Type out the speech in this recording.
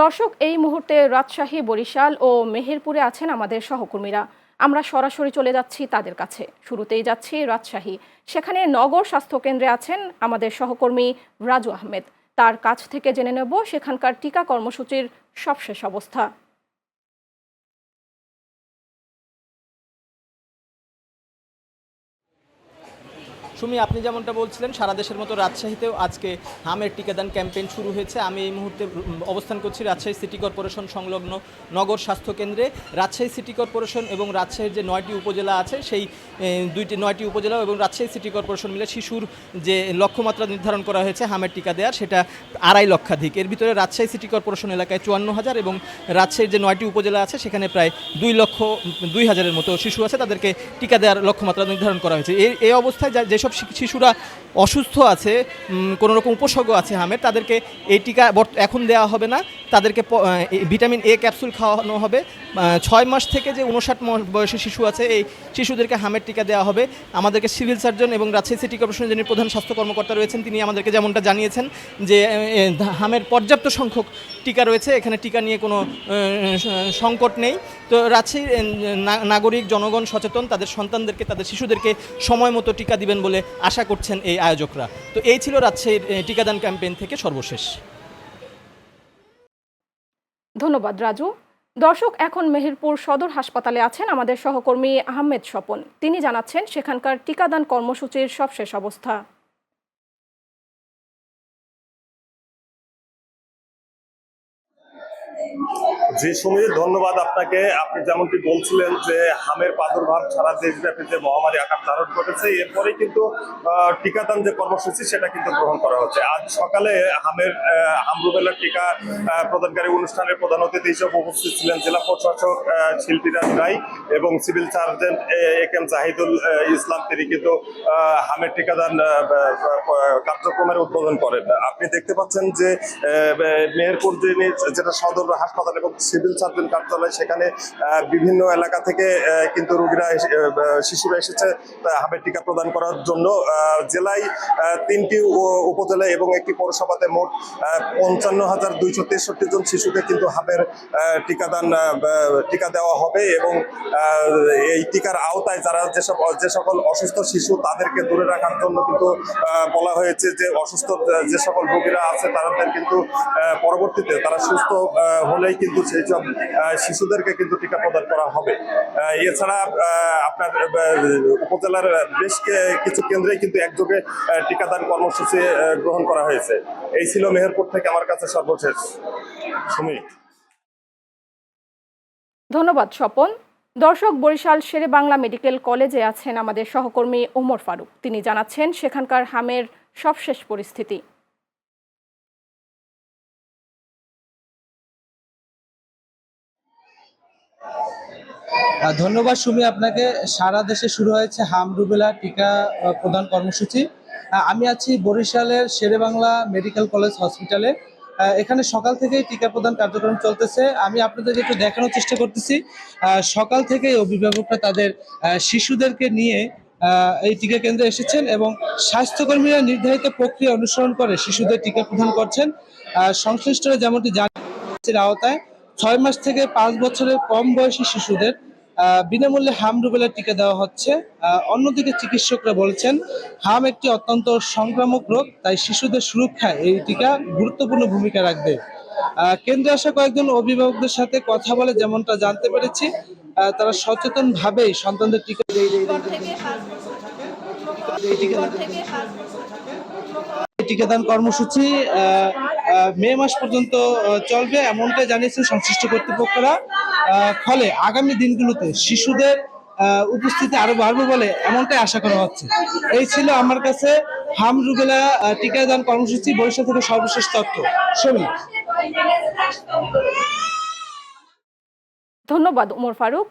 দর্শক, এই মুহূর্তে রাজশাহী, বরিশাল ও মেহেরপুরে আছেন আমাদের সহকর্মীরা। আমরা সরাসরি চলে যাচ্ছি তাদের কাছে। শুরুতেই যাচ্ছি রাজশাহী। সেখানে নগর স্বাস্থ্য কেন্দ্রে আছেন আমাদের সহকর্মী রাজু আহমেদ। তার কাছ থেকে জেনে নেব সেখানকার টিকা কর্মসূচির সবশেষ অবস্থা। সুমি, আপনি যেমনটা বলছিলেন, সারা দেশের মতো রাজশাহীতেও আজকে হামের টিকাদান ক্যাম্পেইন শুরু হয়েছে। আমি এই মুহূর্তে অবস্থান করছি রাজশাহী সিটি কর্পোরেশন সংলগ্ন নগর স্বাস্থ্য কেন্দ্রে। রাজশাহী সিটি কর্পোরেশন এবং রাজশাহীর যে 9টি উপজেলা আছে, সেই 9টি উপজেলা এবং রাজশাহী সিটি কর্পোরেশন মিলে শিশুর যে লক্ষ্যমাত্রা নির্ধারণ করা হয়েছে হামের টিকা দেওয়ার, সেটা 2.5 লক্ষাধিক। এর ভিতরে রাজশাহী সিটি কর্পোরেশন এলাকায় 54,000 এবং রাজশাহীর যে 9টি উপজেলা আছে সেখানে প্রায় 2,02,000-এর মতো শিশু আছে, তাদেরকে টিকা দেওয়ার লক্ষ্যমাত্রা নির্ধারণ করা হয়েছে। এই অবস্থায় যেসব শিশুরা অসুস্থ আছে, কোনো রকম উপসর্গ আছে হামের, তাদেরকে এই টিকা এখন দেওয়া হবে না। তাদেরকে ভিটামিন এ ক্যাপসুল খাওয়ানো হবে। 6 মাস থেকে যে 59 মাস বয়সী শিশু আছে, এই শিশুদেরকে হামের টিকা দেওয়া হবে। আমাদেরকে সিভিল সার্জন এবং রাজশাহী সিটি কর্পোরেশনের যিনি প্রধান স্বাস্থ্য কর্মকর্তা রয়েছেন, তিনি আমাদেরকে যেমনটা জানিয়েছেন যে হামের পর্যাপ্ত সংখ্যক টিকা রয়েছে, এখানে টিকা নিয়ে কোনো সংকট নেই। তো রাজশাহীর নাগরিক জনগণ সচেতন, তাদের সন্তানদেরকে, তাদের শিশুদেরকে সময় মতো টিকা দিবেন বলে আশা করছেন এই আয়োজকরা। তো এই ছিল রাজশাহীর টিকাদান ক্যাম্পেইন থেকে সর্বশেষ। ধন্যবাদ রাজু। দর্শক, এখন মেহেরপুর সদর হাসপাতালে আছেন আমাদের সহকর্মী আহমেদ স্বপন। তিনি জানাচ্ছেন সেখানকার টিকাদান কর্মসূচির সবশেষ অবস্থা। জি সুমিত, ধন্যবাদ আপনাকে। আপনি যেমনটি বলছিলেন যে হামের প্রাদুর্ভাব সারা দেশব্যাপী যে মহামারী আকার ধারণ করেছে, এরপরে কিন্তু টিকাদান যে কর্মসূচি সেটা কিন্তু গ্রহণ করা হচ্ছে। আজ সকালে হামরুবেলার টিকা প্রদানকারী অনুষ্ঠানের প্রধান অতিথি হিসেবে উপস্থিত ছিলেন জেলা প্রশাসক শিল্পীরাজ রায় এবং সিভিল সার্জন একেএম জাহিদুল ইসলাম। তিনি কিন্তু হামের টিকাদান কার্যক্রমের উদ্বোধন করেন। আপনি দেখতে পাচ্ছেন যে মেহেরপুর যেটা সদর হাসপাতাল এবং সিভিল সার্জন কার্যালয়, সেখানে বিভিন্ন এলাকা থেকে কিন্তু রোগীরা, শিশুরা এসেছে হামের টিকা প্রদান করার জন্য। জেলায় 3টি উপজেলা এবং একটি পৌরসভাতে মোট 55,263 জন শিশুকে কিন্তু হামের টিকা দেওয়া হবে এবং এই টিকার আওতায় যে সকল অসুস্থ শিশু, তাদেরকে দূরে রাখার জন্য কিন্তু বলা হয়েছে যে অসুস্থ যে সকল রোগীরা আছে তাদের কিন্তু পরবর্তীতে তারা সুস্থ হলেই কিন্তু সেই সব শিশুদেরকে কিন্তু টিকা প্রদান করা হবে। এছাড়া আপনার উপজেলার বেশ কিছু কেন্দ্রে কিন্তু একযোগে টিকাদান কর্মসূচি গ্রহণ করা হয়েছে। এই ছিল মেহেরপুর থেকে আমার কাছে সর্বশেষ। সুমিত। ধন্যবাদ স্বপন। দর্শক, বরিশাল শেরে বাংলা মেডিকেল কলেজে আছেন আমাদের সহকর্মী ওমর ফারুক। তিনি জানাচ্ছেন সেখানকার হামের সবশেষ পরিস্থিতি। ধন্যবাদ সুমি আপনাকে। সারা দেশে শুরু হয়েছে হাম রুবেলা টিকা প্রদান কর্মসূচি। আমি আছি বরিশালের শেরেবাংলা মেডিকেল কলেজ হসপিটালে। এখানে সকাল থেকেই টিকা প্রদান কার্যক্রম চলতেছে। আমি আপনাদেরকে একটু দেখানোর চেষ্টা করতেছি। সকাল থেকেই অভিভাবকরা তাদের শিশুদেরকে নিয়ে এই টিকা কেন্দ্রে এসেছেন এবং স্বাস্থ্যকর্মীরা নির্ধারিত প্রক্রিয়া অনুসরণ করে শিশুদের টিকা প্রদান করছেন। সংশ্লিষ্টরা যেমনটি জানিয়েছেন, আওতায় 6 মাস থেকে 5 বছরের কম বয়সী শিশুদের বিনামূল্যে হাম রুবেলা টিকা দেওয়া হচ্ছে। অন্যদিকে চিকিৎসকরা বলছেন হাম একটি অত্যন্ত সংক্রামক রোগ, তাই শিশুদের সুরক্ষায় এই টিকা গুরুত্বপূর্ণ ভূমিকা রাখবে। কেন্দ্রে আসা কয়েকজন অভিভাবকদের সাথে কথা বলে যেমনটা জানতে পেরেছি, তারা সচেতন ভাবেই সন্তানদের টিকা টিকাদান কর্মসূচি মে মাস পর্যন্ত চলবে, এমনটাই জানিয়েছেন সংশ্লিষ্ট কর্তৃপক্ষরা। ফলে আগামী দিনগুলোতে শিশুদের উপস্থিতি আরো বাড়বে বলে এমনটাই আশা করা হচ্ছে। এই ছিল আমার কাছে হাম রুবেলা টিকাদান কর্মসূচি বরিশাল থেকে সর্বশেষ তথ্য। সমী। ধন্যবাদ ওমর ফারুক।